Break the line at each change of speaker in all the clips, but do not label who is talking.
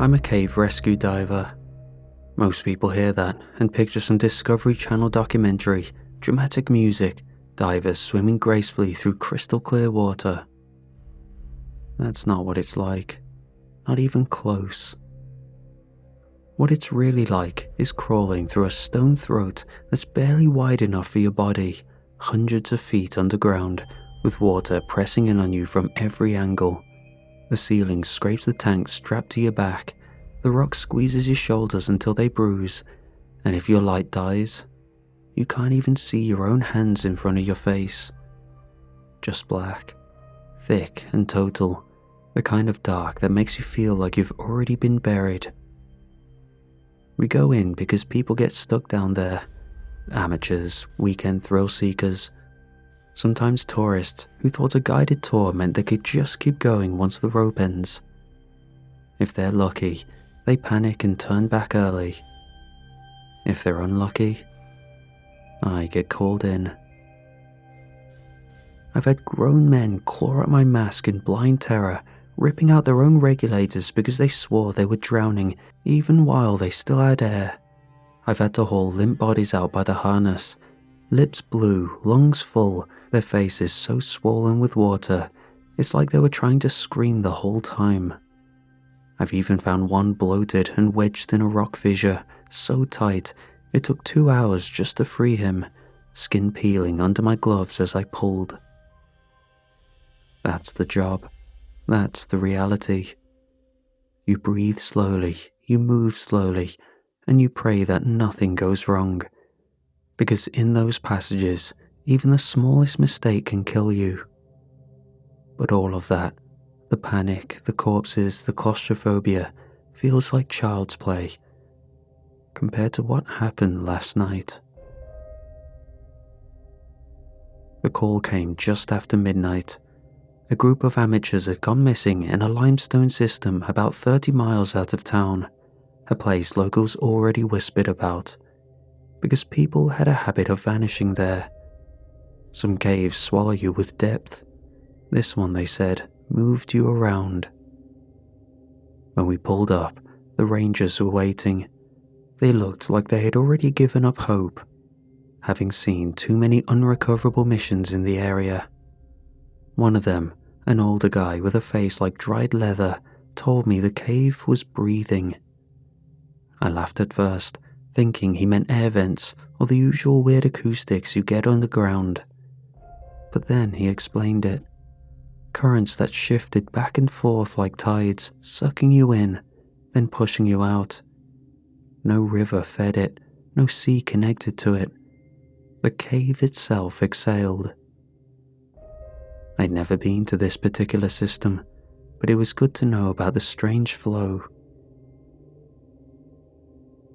I'm a cave rescue diver. Most people hear that and picture some Discovery Channel documentary, dramatic music, divers swimming gracefully through crystal clear water. That's not what it's like. Not even close. What it's really like is crawling through a stone throat that's barely wide enough for your body, hundreds of feet underground, with water pressing in on you from every angle. The ceiling scrapes the tank strapped to your back, the rock squeezes your shoulders until they bruise, and if your light dies, you can't even see your own hands in front of your face. Just black, thick and total, the kind of dark that makes you feel like you've already been buried. We go in because people get stuck down there. Amateurs, weekend thrill seekers, sometimes tourists who thought a guided tour meant they could just keep going once the rope ends. If they're lucky, they panic and turn back early. If they're unlucky, I get called in. I've had grown men claw at my mask in blind terror, ripping out their own regulators because they swore they were drowning even while they still had air. I've had to haul limp bodies out by the harness, lips blue, lungs full, their faces so swollen with water, it's like they were trying to scream the whole time. I've even found one bloated and wedged in a rock fissure, so tight it took 2 hours just to free him, skin peeling under my gloves as I pulled. That's the job. That's the reality. You breathe slowly, you move slowly, and you pray that nothing goes wrong. Because in those passages, even the smallest mistake can kill you. But all of that, the panic, the corpses, the claustrophobia, feels like child's play compared to what happened last night. The call came just after midnight. A group of amateurs had gone missing in a limestone system about 30 miles out of town, a place locals already whispered about, because people had a habit of vanishing there. Some caves swallow you with depth. This one, they said, moved you around. When we pulled up, the rangers were waiting. They looked like they had already given up hope, having seen too many unrecoverable missions in the area. One of them, an older guy with a face like dried leather, told me the cave was breathing. I laughed at first, thinking he meant air vents or the usual weird acoustics you get underground. But then he explained it. Currents that shifted back and forth like tides, sucking you in, then pushing you out. No river fed it, no sea connected to it. The cave itself exhaled. I'd never been to this particular system, but it was good to know about the strange flow.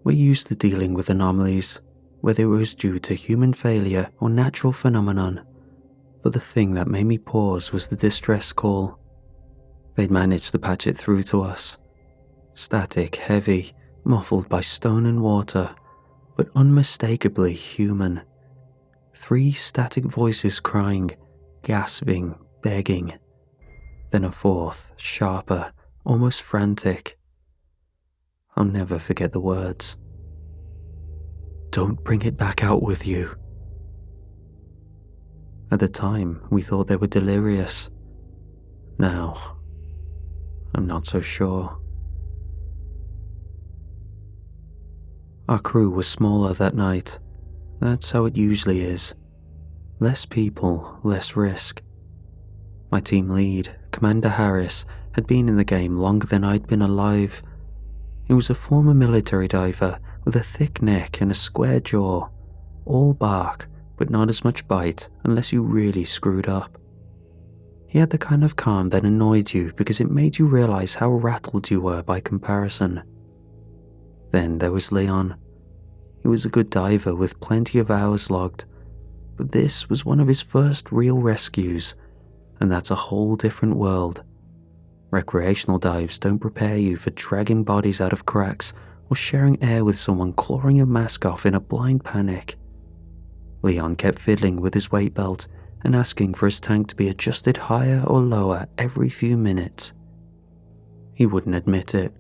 We're used to dealing with anomalies, whether it was due to human failure or natural phenomenon, but the thing that made me pause was the distress call. They'd managed to patch it through to us. Static, heavy, muffled by stone and water, but unmistakably human. 3 static voices crying, gasping, begging. Then a 4th, sharper, almost frantic. I'll never forget the words. "Don't bring it back out with you." At the time, we thought they were delirious. Now, I'm not so sure. Our crew was smaller that night. That's how it usually is. Less people, less risk. My team lead, Commander Harris, had been in the game longer than I'd been alive. He was a former military diver with a thick neck and a square jaw. All bark, but not as much bite unless you really screwed up. He had the kind of calm that annoyed you because it made you realize how rattled you were by comparison. Then there was Leon. He was a good diver with plenty of hours logged, but this was one of his first real rescues, and that's a whole different world. Recreational dives don't prepare you for dragging bodies out of cracks or sharing air with someone clawing your mask off in a blind panic. Leon kept fiddling with his weight belt and asking for his tank to be adjusted higher or lower every few minutes. He wouldn't admit it,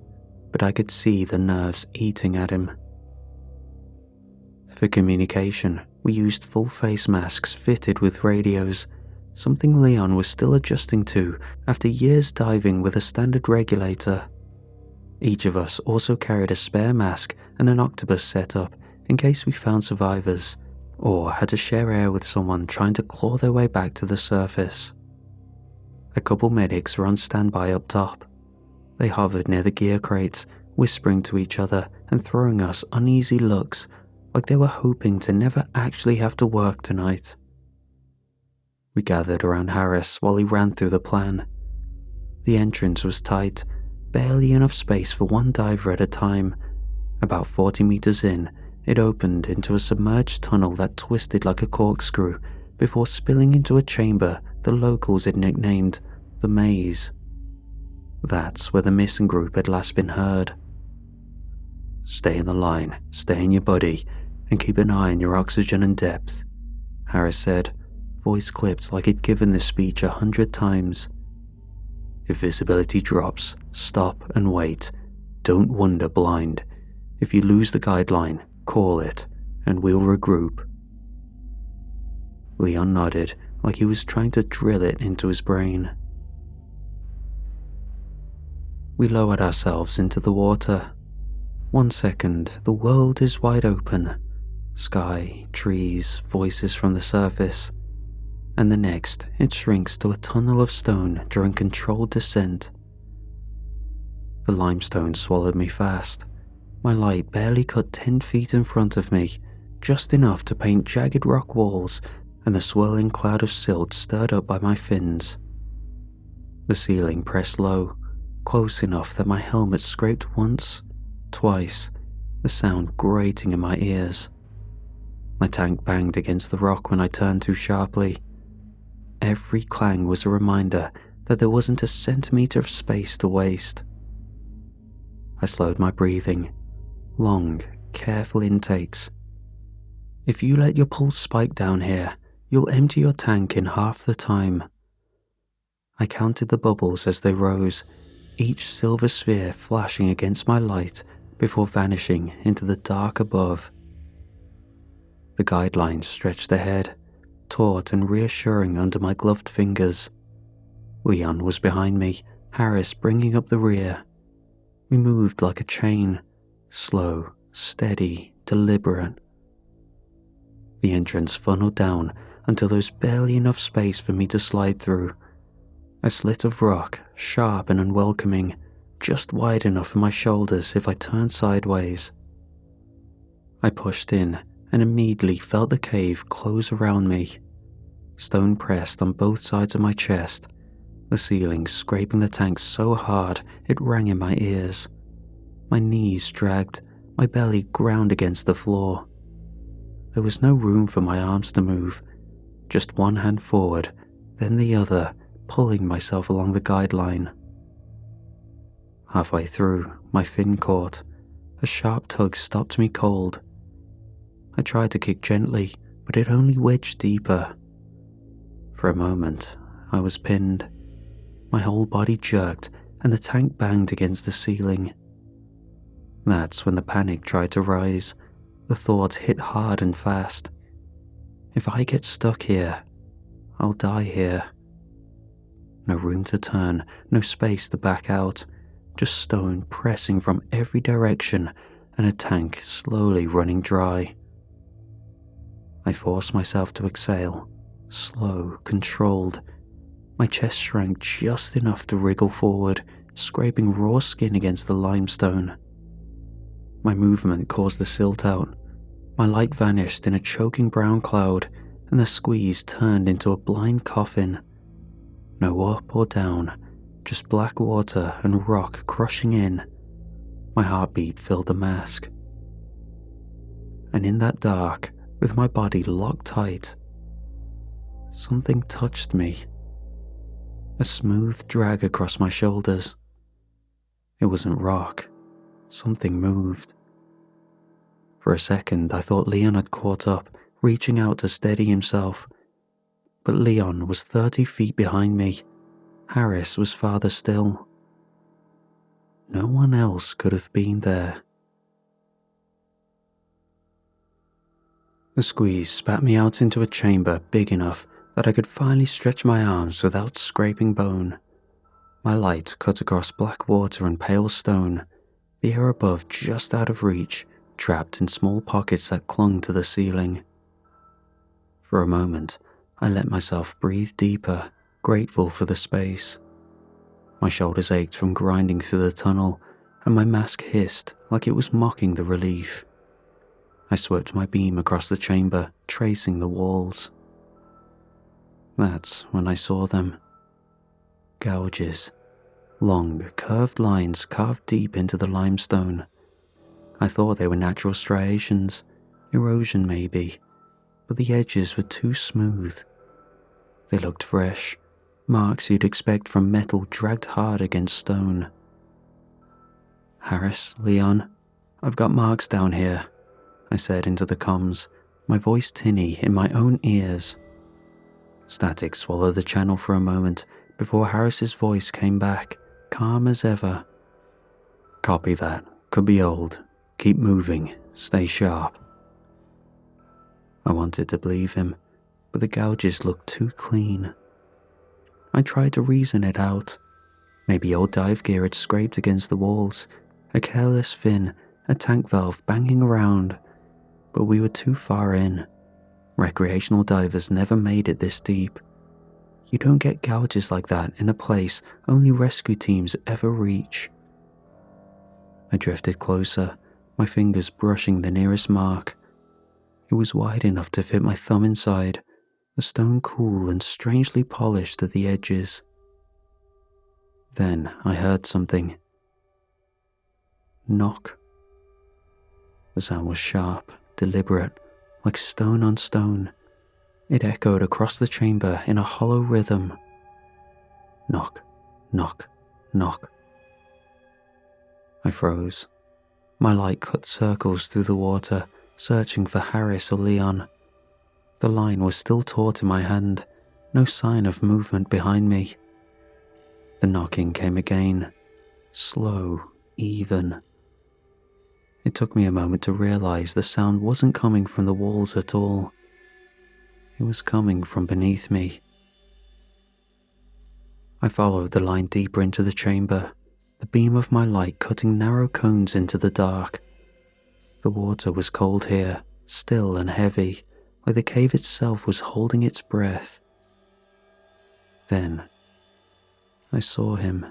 but I could see the nerves eating at him. For communication, we used full face masks fitted with radios, something Leon was still adjusting to after years diving with a standard regulator. Each of us also carried a spare mask and an octopus setup in case we found survivors, or had to share air with someone trying to claw their way back to the surface. A couple medics were on standby up top. They hovered near the gear crates, whispering to each other and throwing us uneasy looks like they were hoping to never actually have to work tonight. We gathered around Harris while he ran through the plan. The entrance was tight, barely enough space for one diver at a time. About 40 meters in, it opened into a submerged tunnel that twisted like a corkscrew before spilling into a chamber the locals had nicknamed the Maze. That's where the missing group had last been heard. "Stay in the line, stay in your buddy, and keep an eye on your oxygen and depth," Harris said, voice clipped like he'd given this speech 100 times. "If visibility drops, stop and wait. Don't wander blind. If you lose the guideline, call it, and we'll regroup." Leon nodded like he was trying to drill it into his brain. We lowered ourselves into the water. 1 second, the world is wide open. Sky, trees, voices from the surface. And the next, it shrinks to a tunnel of stone during controlled descent. The limestone swallowed me fast. My light barely cut 10 feet in front of me, just enough to paint jagged rock walls and the swirling cloud of silt stirred up by my fins. The ceiling pressed low, close enough that my helmet scraped once, twice, the sound grating in my ears. My tank banged against the rock when I turned too sharply. Every clang was a reminder that there wasn't a centimeter of space to waste. I slowed my breathing, long, careful intakes. If you let your pulse spike down here, you'll empty your tank in half the time. I counted the bubbles as they rose, each silver sphere flashing against my light before vanishing into the dark above. The guidelines stretched ahead, taut and reassuring under my gloved fingers. Leon was behind me, Harris bringing up the rear. We moved like a chain, slow, steady, deliberate. The entrance funneled down until there was barely enough space for me to slide through. A slit of rock, sharp and unwelcoming, just wide enough for my shoulders if I turned sideways. I pushed in and immediately felt the cave close around me. Stone pressed on both sides of my chest, the ceiling scraping the tank so hard it rang in my ears. My knees dragged, my belly ground against the floor. There was no room for my arms to move, just one hand forward, then the other, pulling myself along the guideline. Halfway through, my fin caught. A sharp tug stopped me cold. I tried to kick gently, but it only wedged deeper. For a moment, I was pinned. My whole body jerked, and the tank banged against the ceiling. That's when the panic tried to rise. The thought hit hard and fast. If I get stuck here, I'll die here. No room to turn, no space to back out, just stone pressing from every direction and a tank slowly running dry. I forced myself to exhale, slow, controlled. My chest shrank just enough to wriggle forward, scraping raw skin against the limestone. My movement caused the silt out. My light vanished in a choking brown cloud, and the squeeze turned into a blind coffin. No up or down, just black water and rock crushing in. My heartbeat filled the mask. And in that dark, with my body locked tight, something touched me. A smooth drag across my shoulders. It wasn't rock. Something moved. For a second, I thought Leon had caught up, reaching out to steady himself. But Leon was 30 feet behind me. Harris was farther still. no one else could have been there. The squeeze spat me out into a chamber big enough that I could finally stretch my arms without scraping bone. My light cut across black water and pale stone, the air above just out of reach, trapped in small pockets that clung to the ceiling. For a moment, I let myself breathe deeper, grateful for the space. My shoulders ached from grinding through the tunnel, and my mask hissed like it was mocking the relief. I swept my beam across the chamber, tracing the walls. That's when I saw them. Gouges. Long, curved lines carved deep into the limestone. I thought they were natural striations, erosion maybe, but the edges were too smooth. They looked fresh, marks you'd expect from metal dragged hard against stone. "Harris, Leon, I've got marks down here," I said into the comms, my voice tinny in my own ears. Static swallowed the channel for a moment before Harris's voice came back, calm as ever. "Copy that. Could be old. Keep moving. Stay sharp." I wanted to believe him, but the gouges looked too clean. I tried to reason it out. Maybe old dive gear had scraped against the walls, a careless fin, a tank valve banging around, but we were too far in. Recreational divers never made it this deep. You don't get gouges like that in a place only rescue teams ever reach. I drifted closer, my fingers brushing the nearest mark. It was wide enough to fit my thumb inside, the stone cool and strangely polished at the edges. Then I heard something. Knock. The sound was sharp, deliberate, like stone on stone. It echoed across the chamber in a hollow rhythm. Knock, knock, knock. I froze. My light cut circles through the water, searching for Harris or Leon. The line was still taut in my hand, no sign of movement behind me. The knocking came again, slow, even. It took me a moment to realize the sound wasn't coming from the walls at all. It was coming from beneath me. I followed the line deeper into the chamber, the beam of my light cutting narrow cones into the dark. The water was cold here, still and heavy, like the cave itself was holding its breath. Then, I saw him,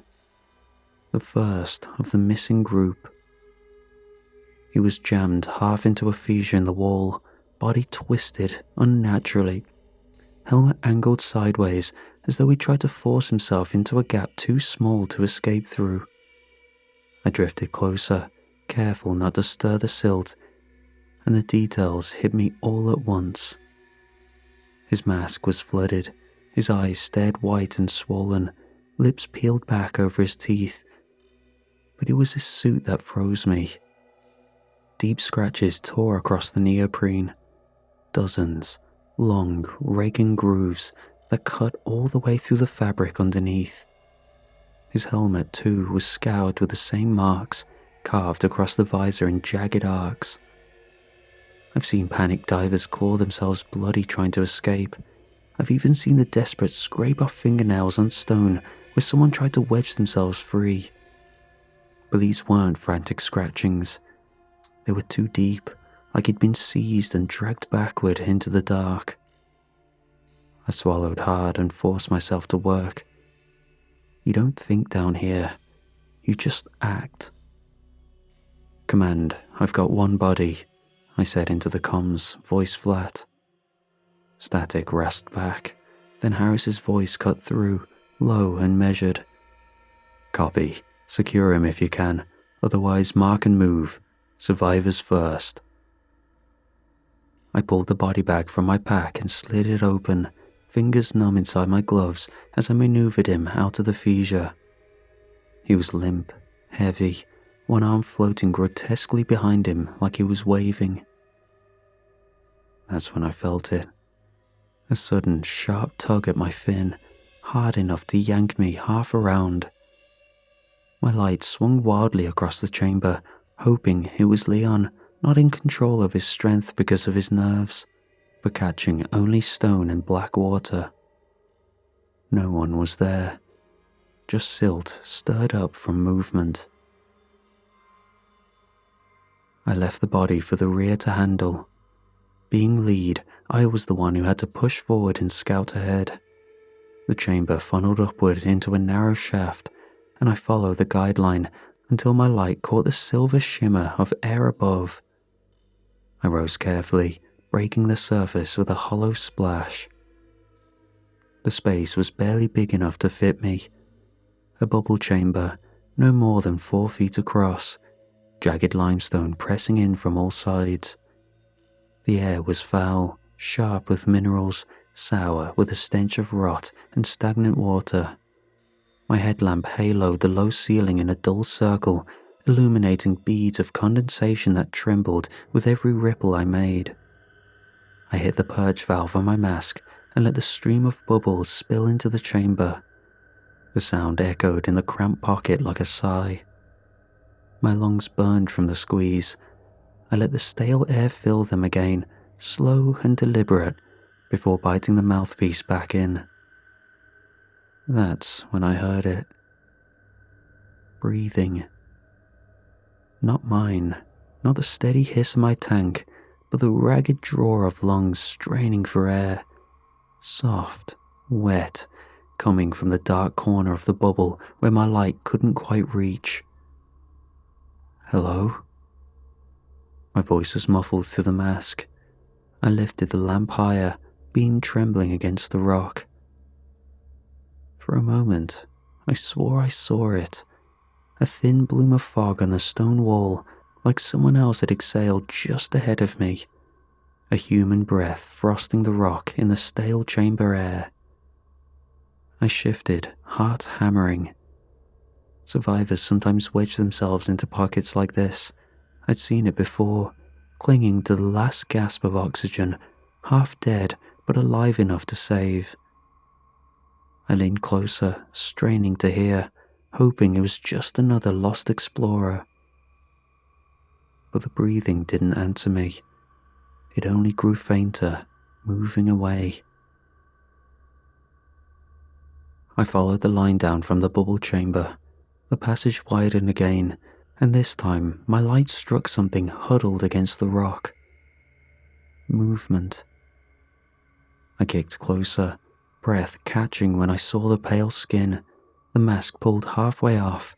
the first of the missing group. He was jammed half into a fissure in the wall, body twisted unnaturally, helmet angled sideways as though he tried to force himself into a gap too small to escape through. I drifted closer, careful not to stir the silt, and the details hit me all at once. His mask was flooded, his eyes stared white and swollen, lips peeled back over his teeth. But it was his suit that froze me. Deep scratches tore across the neoprene. Dozens, long, raking grooves that cut all the way through the fabric underneath. His helmet, too, was scoured with the same marks, carved across the visor in jagged arcs. I've seen panicked divers claw themselves bloody trying to escape. I've even seen the desperate scrape off fingernails on stone where someone tried to wedge themselves free. But these weren't frantic scratchings. They were too deep, like he'd been seized and dragged backward into the dark. I swallowed hard and forced myself to work. You don't think down here. You just act. "Command, I've got one body," I said into the comms, voice flat. Static rasped back, then Harris's voice cut through, low and measured. "Copy. Secure him if you can, otherwise mark and move. Survivors first." I pulled the body bag from my pack and slid it open, fingers numb inside my gloves as I maneuvered him out of the fissure. He was limp, heavy, one arm floating grotesquely behind him like he was waving. That's when I felt it. A sudden, sharp tug at my fin, hard enough to yank me half around. My light swung wildly across the chamber, hoping it was Leon, not in control of his strength because of his nerves, but catching only stone and black water. No one was there, just silt stirred up from movement. I left the body for the rear to handle. Being lead, I was the one who had to push forward and scout ahead. The chamber funneled upward into a narrow shaft, and I followed the guideline until my light caught the silver shimmer of air above. I rose carefully, breaking the surface with a hollow splash. The space was barely big enough to fit me. A bubble chamber, no more than 4 feet across, jagged limestone pressing in from all sides. The air was foul, sharp with minerals, sour with a stench of rot and stagnant water. My headlamp haloed the low ceiling in a dull circle, illuminating beads of condensation that trembled with every ripple I made. I hit the purge valve on my mask and let the stream of bubbles spill into the chamber. The sound echoed in the cramped pocket like a sigh. My lungs burned from the squeeze. I let the stale air fill them again, slow and deliberate, before biting the mouthpiece back in. That's when I heard it. Breathing. Not mine, not the steady hiss of my tank, but the ragged draw of lungs straining for air. Soft, wet, coming from the dark corner of the bubble where my light couldn't quite reach. Hello? My voice was muffled through the mask. I lifted the lamp higher, beam trembling against the rock. For a moment, I swore I saw it. A thin bloom of fog on the stone wall, like someone else had exhaled just ahead of me. A human breath frosting the rock in the stale chamber air. I shifted, heart hammering. Survivors sometimes wedge themselves into pockets like this. I'd seen it before, clinging to the last gasp of oxygen, half dead but alive enough to save. I leaned closer, straining to hear, hoping it was just another lost explorer. But the breathing didn't answer me. It only grew fainter, moving away. I followed the line down from the bubble chamber. The passage widened again, and this time my light struck something huddled against the rock. Movement. I kicked closer, breath catching when I saw the pale skin, the mask pulled halfway off,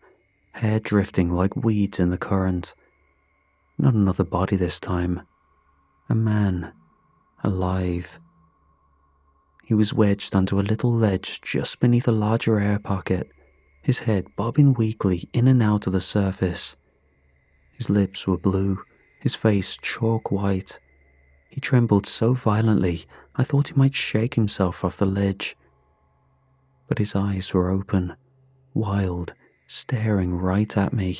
hair drifting like weeds in the current. Not another body this time. A man, alive. He was wedged onto a little ledge just beneath a larger air pocket, his head bobbing weakly in and out of the surface. His lips were blue, his face chalk white. He trembled so violently I thought he might shake himself off the ledge. But his eyes were open, wild, staring right at me.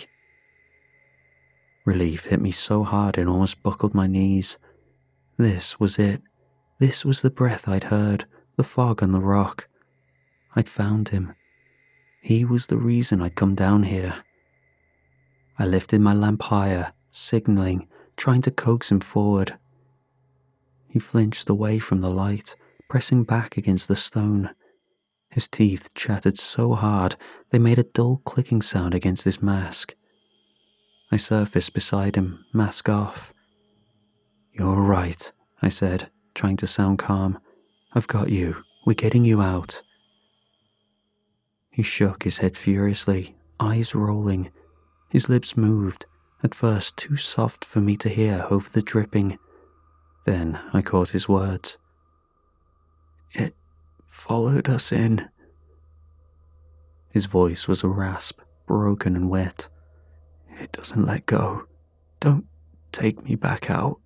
Relief hit me so hard it almost buckled my knees. This was it. This was the breath I'd heard, the fog on the rock. I'd found him. He was the reason I'd come down here. I lifted my lamp higher, signaling, trying to coax him forward. He flinched away from the light, pressing back against the stone. His teeth chattered so hard they made a dull clicking sound against his mask. I surfaced beside him, mask off. "You're right," I said, trying to sound calm. "I've got you. We're getting you out." He shook his head furiously, eyes rolling. His lips moved, at first too soft for me to hear over the dripping. Then I caught his words. "It followed us in." His voice was a rasp, broken and wet. "It doesn't let go. Don't take me back out."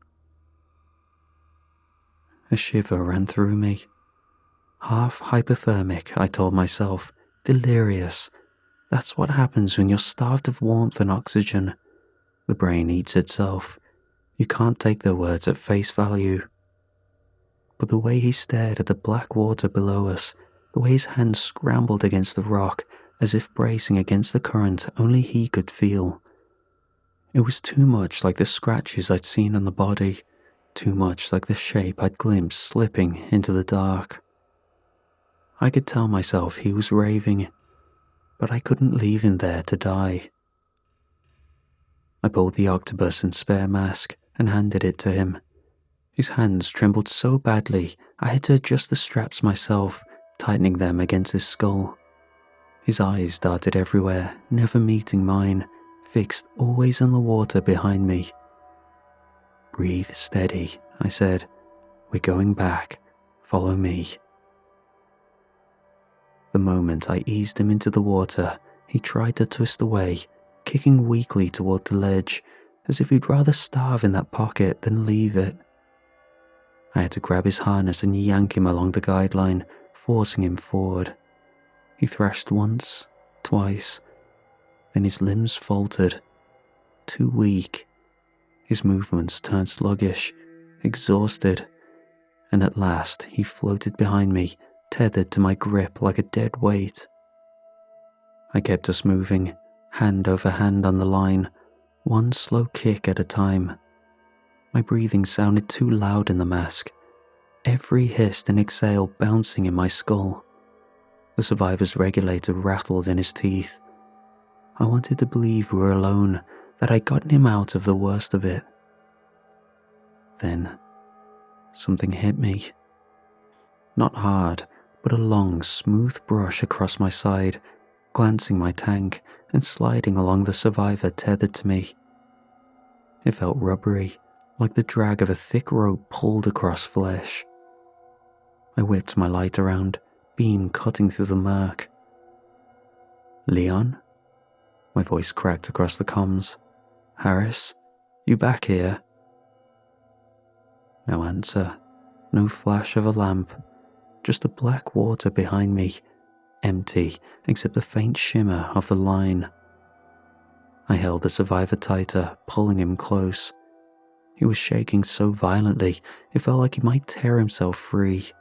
A shiver ran through me. Half hypothermic, I told myself, delirious. That's what happens when you're starved of warmth and oxygen. The brain eats itself. You can't take their words at face value. But the way he stared at the black water below us, the way his hands scrambled against the rock, as if bracing against the current only he could feel. It was too much like the scratches I'd seen on the body, too much like the shape I'd glimpsed slipping into the dark. I could tell myself he was raving, but I couldn't leave him there to die. I pulled the octopus and spare mask and handed it to him. His hands trembled so badly I had to adjust the straps myself, tightening them against his skull. His eyes darted everywhere, never meeting mine, fixed always on the water behind me. "Breathe steady," I said. "We're going back. Follow me." The moment I eased him into the water, he tried to twist away, kicking weakly toward the ledge, as if he'd rather starve in that pocket than leave it. I had to grab his harness and yank him along the guideline, forcing him forward. He thrashed once, twice, then his limbs faltered. Too weak. His movements turned sluggish, exhausted, and at last he floated behind me, tethered to my grip like a dead weight. I kept us moving, hand over hand on the line, one slow kick at a time. My breathing sounded too loud in the mask, every hiss and exhale bouncing in my skull. The survivor's regulator rattled in his teeth. I wanted to believe we were alone, that I'd gotten him out of the worst of it. Then, something hit me. Not hard, but a long, smooth brush across my side, glancing my tank and sliding along the survivor tethered to me. It felt rubbery, like the drag of a thick rope pulled across flesh. I whipped my light around, beam cutting through the murk. "Leon?" My voice cracked across the comms. "Harris? You back here?" No answer, no flash of a lamp, just the black water behind me, empty except the faint shimmer of the line. I held the survivor tighter, pulling him close. He was shaking so violently it felt like he might tear himself free.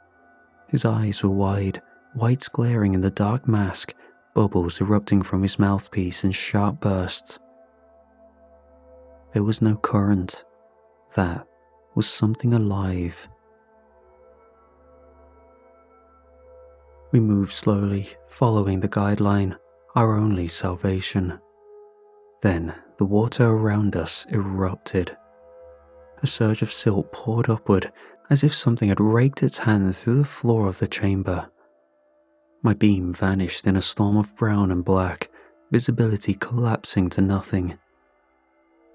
His eyes were wide, whites glaring in the dark mask, bubbles erupting from his mouthpiece in sharp bursts. There was no current. That was something alive. We moved slowly, following the guideline, our only salvation. Then the water around us erupted. A surge of silt poured upward, as if something had raked its hand through the floor of the chamber. My beam vanished in a storm of brown and black, visibility collapsing to nothing.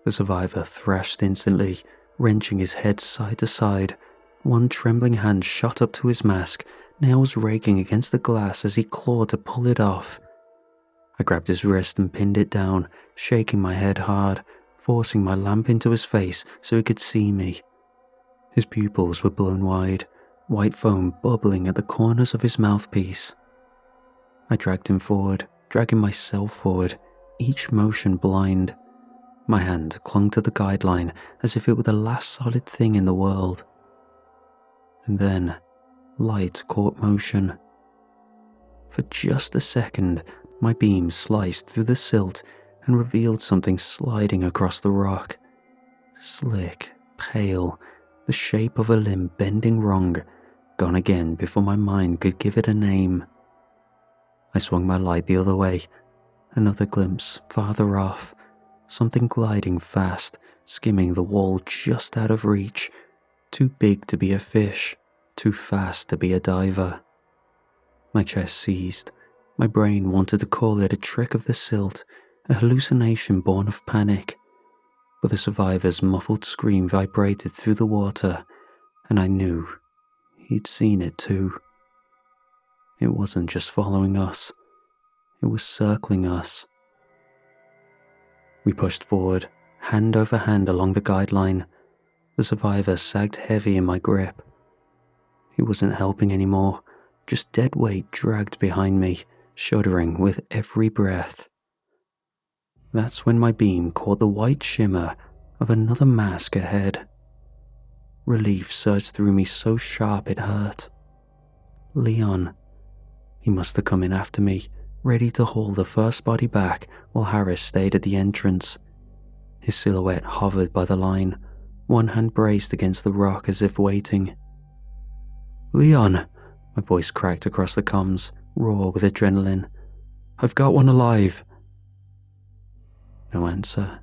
The survivor thrashed instantly, wrenching his head side to side. One trembling hand shot up to his mask, nails raking against the glass as he clawed to pull it off. I grabbed his wrist and pinned it down, shaking my head hard, forcing my lamp into his face so he could see me. His pupils were blown wide, white foam bubbling at the corners of his mouthpiece. I dragged him forward, dragging myself forward, each motion blind. My hand clung to the guideline as if it were the last solid thing in the world. And then, light caught motion. For just a second, my beam sliced through the silt and revealed something sliding across the rock. Slick, pale, the shape of a limb bending wrong, gone again before my mind could give it a name. I swung my light the other way. Another glimpse, farther off, something gliding fast, skimming the wall just out of reach, too big to be a fish, too fast to be a diver. My chest seized. My brain wanted to call it a trick of the silt, a hallucination born of panic. But the survivor's muffled scream vibrated through the water, and I knew he'd seen it too. It wasn't just following us, it was circling us. We pushed forward, hand over hand along the guideline. The survivor sagged heavy in my grip. He wasn't helping anymore, just dead weight dragged behind me, shuddering with every breath. That's when my beam caught the white shimmer of another mask ahead. Relief surged through me so sharp it hurt. Leon. He must have come in after me, ready to haul the first body back while Harris stayed at the entrance. His silhouette hovered by the line, one hand braced against the rock as if waiting. "Leon," my voice cracked across the comms, raw with adrenaline. "I've got one alive." No answer,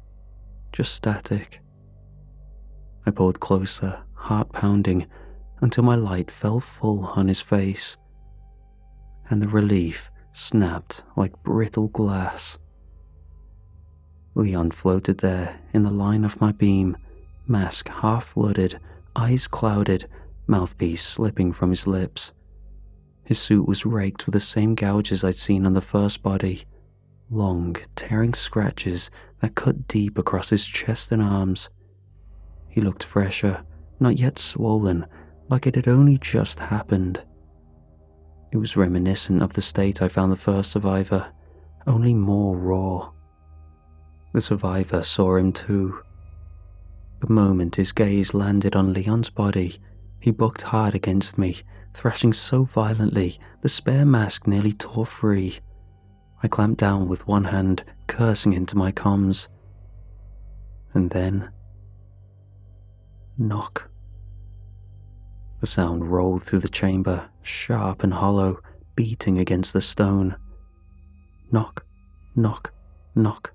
just static. I pulled closer, heart pounding, until my light fell full on his face, and the relief snapped like brittle glass. Leon floated there in the line of my beam, mask half-flooded, eyes clouded, mouthpiece slipping from his lips. His suit was raked with the same gouges I'd seen on the first body, long, tearing scratches that cut deep across his chest and arms. He looked fresher, not yet swollen, like it had only just happened. It was reminiscent of the state I found the first survivor, only more raw. The survivor saw him too. The moment his gaze landed on Leon's body, he bucked hard against me, thrashing so violently the spare mask nearly tore free. I clamped down with one hand, cursing into my comms. And then... knock. The sound rolled through the chamber, sharp and hollow, beating against the stone. Knock, knock, knock.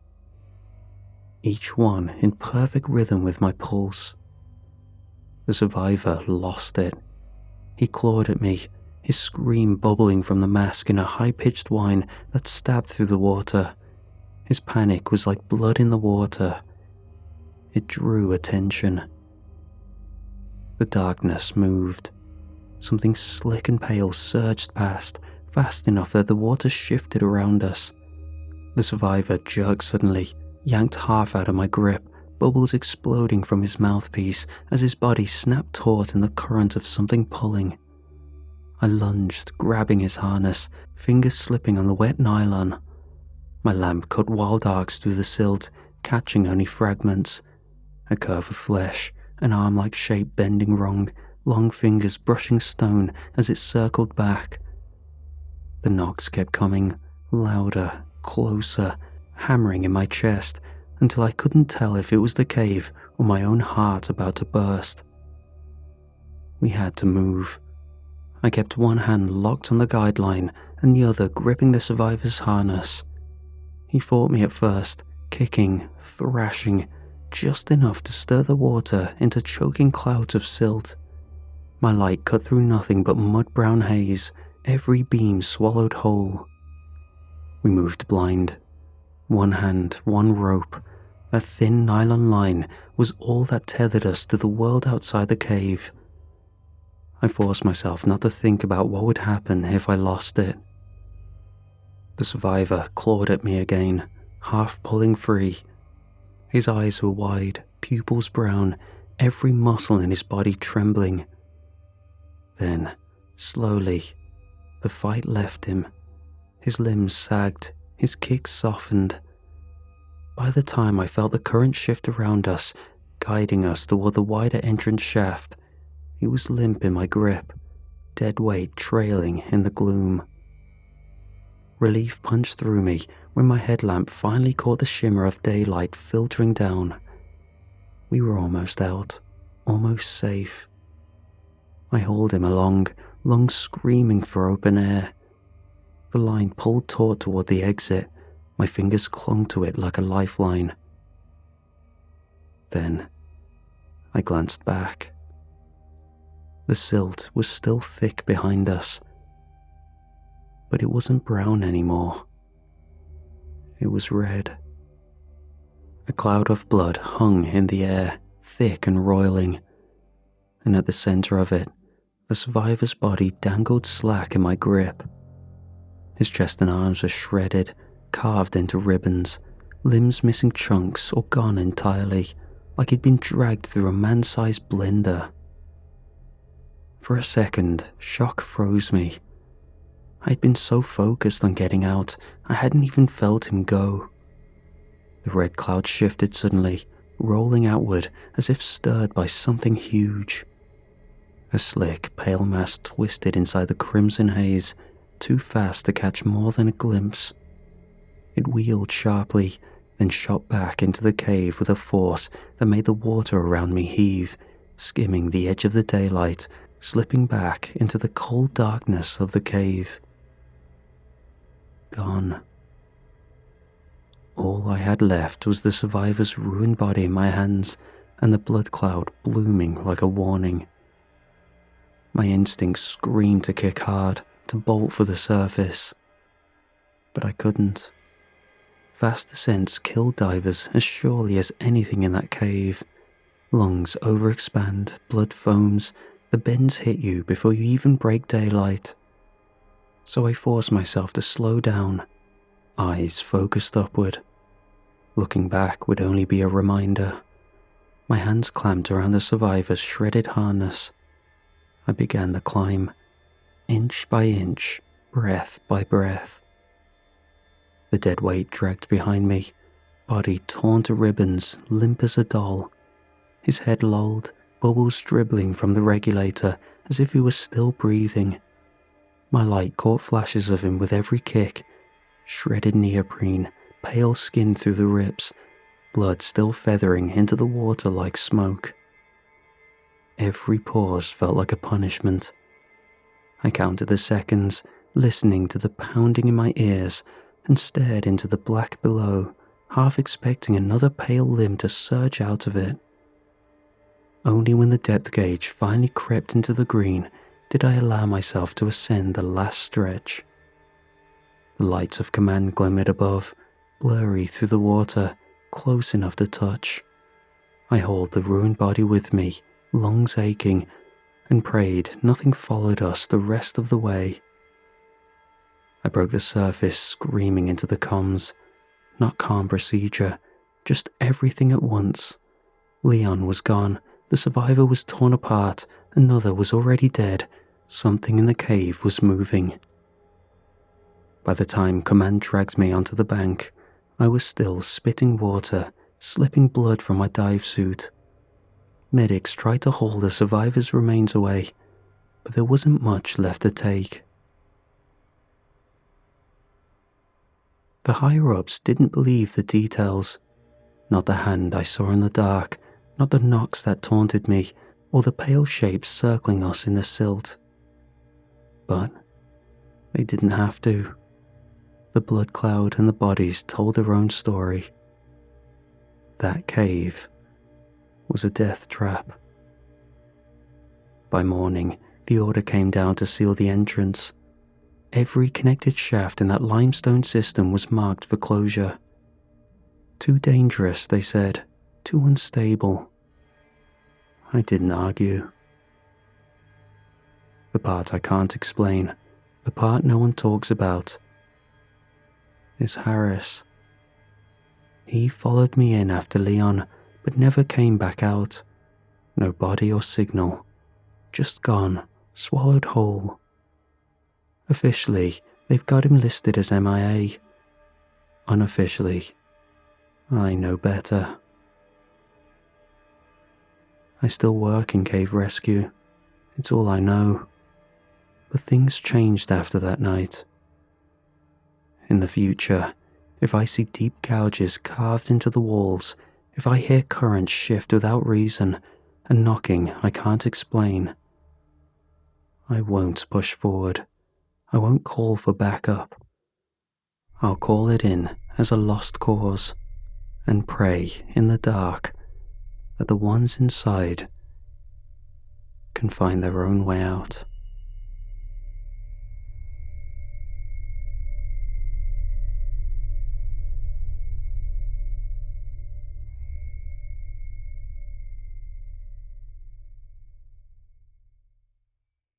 Each one in perfect rhythm with my pulse. The survivor lost it. He clawed at me, his scream bubbling from the mask in a high-pitched whine that stabbed through the water. His panic was like blood in the water. It drew attention. The darkness moved. Something slick and pale surged past, fast enough that the water shifted around us. The survivor jerked suddenly, yanked half out of my grip, bubbles exploding from his mouthpiece as his body snapped taut in the current of something pulling. I lunged, grabbing his harness, fingers slipping on the wet nylon. My lamp cut wild arcs through the silt, catching only fragments. A curve of flesh, an arm-like shape bending wrong, long fingers brushing stone as it circled back. The knocks kept coming, louder, closer, hammering in my chest, until I couldn't tell if it was the cave or my own heart about to burst. We had to move. I kept one hand locked on the guideline and the other gripping the survivor's harness. He fought me at first, kicking, thrashing, just enough to stir the water into choking clouds of silt. My light cut through nothing but mud-brown haze, every beam swallowed whole. We moved blind. One hand, one rope. That thin nylon line was all that tethered us to the world outside the cave. I forced myself not to think about what would happen if I lost it. The survivor clawed at me again, half pulling free. His eyes were wide, pupils brown, every muscle in his body trembling. Then, slowly, the fight left him. His limbs sagged, his kicks softened. By the time I felt the current shift around us, guiding us toward the wider entrance shaft, he was limp in my grip, dead weight trailing in the gloom. Relief punched through me when my headlamp finally caught the shimmer of daylight filtering down. We were almost out, almost safe. I hauled him along, lungs screaming for open air. The line pulled taut toward the exit. My fingers clung to it like a lifeline. Then, I glanced back. The silt was still thick behind us, but it wasn't brown anymore. It was red. A cloud of blood hung in the air, thick and roiling, and at the center of it, the survivor's body dangled slack in my grip. His chest and arms were shredded, carved into ribbons, limbs missing chunks or gone entirely, like he'd been dragged through a man-sized blender. For a second, shock froze me. I'd been so focused on getting out, I hadn't even felt him go. The red cloud shifted suddenly, rolling outward as if stirred by something huge. A slick, pale mass twisted inside the crimson haze, too fast to catch more than a glimpse. It wheeled sharply, then shot back into the cave with a force that made the water around me heave, skimming the edge of the daylight, slipping back into the cold darkness of the cave. Gone. All I had left was the survivor's ruined body in my hands and the blood cloud blooming like a warning. My instincts screamed to kick hard, to bolt for the surface. But I couldn't. Fast descents kill divers as surely as anything in that cave. Lungs overexpand, blood foams, the bends hit you before you even break daylight. So I forced myself to slow down, eyes focused upward. Looking back would only be a reminder. My hands clamped around the survivor's shredded harness. I began the climb, inch by inch, breath by breath. The dead weight dragged behind me, body torn to ribbons, limp as a doll. His head lolled, bubbles dribbling from the regulator as if he was still breathing. My light caught flashes of him with every kick, shredded neoprene, pale skin through the rips, blood still feathering into the water like smoke. Every pause felt like a punishment. I counted the seconds, listening to the pounding in my ears, and stared into the black below, half expecting another pale limb to surge out of it. Only when the depth gauge finally crept into the green did I allow myself to ascend the last stretch. The lights of command glimmered above, blurry through the water, close enough to touch. I hauled the ruined body with me, lungs aching, and prayed nothing followed us the rest of the way. I broke the surface, screaming into the comms. Not calm procedure, just everything at once. Leon was gone, the survivor was torn apart, another was already dead, something in the cave was moving. By the time command dragged me onto the bank, I was still spitting water, slipping blood from my dive suit. Medics tried to haul the survivor's remains away, but there wasn't much left to take. The higher-ups didn't believe the details. Not the hand I saw in the dark, not the knocks that taunted me, or the pale shapes circling us in the silt. But they didn't have to. The blood cloud and the bodies told their own story. That cave was a death trap. By morning, the order came down to seal the entrance. Every connected shaft in that limestone system was marked for closure. Too dangerous, they said, too unstable. I didn't argue. The part I can't explain, the part no one talks about, is Harris. He followed me in after Leon, but never came back out. No body or signal. Just gone, swallowed whole. Officially, they've got him listed as MIA. Unofficially, I know better. I still work in cave rescue. It's all I know. But things changed after that night. In the future, if I see deep gouges carved into the walls, if I hear currents shift without reason, and knocking I can't explain, I won't push forward. I won't call for backup. I'll call it in as a lost cause, and pray in the dark that the ones inside can find their own way out.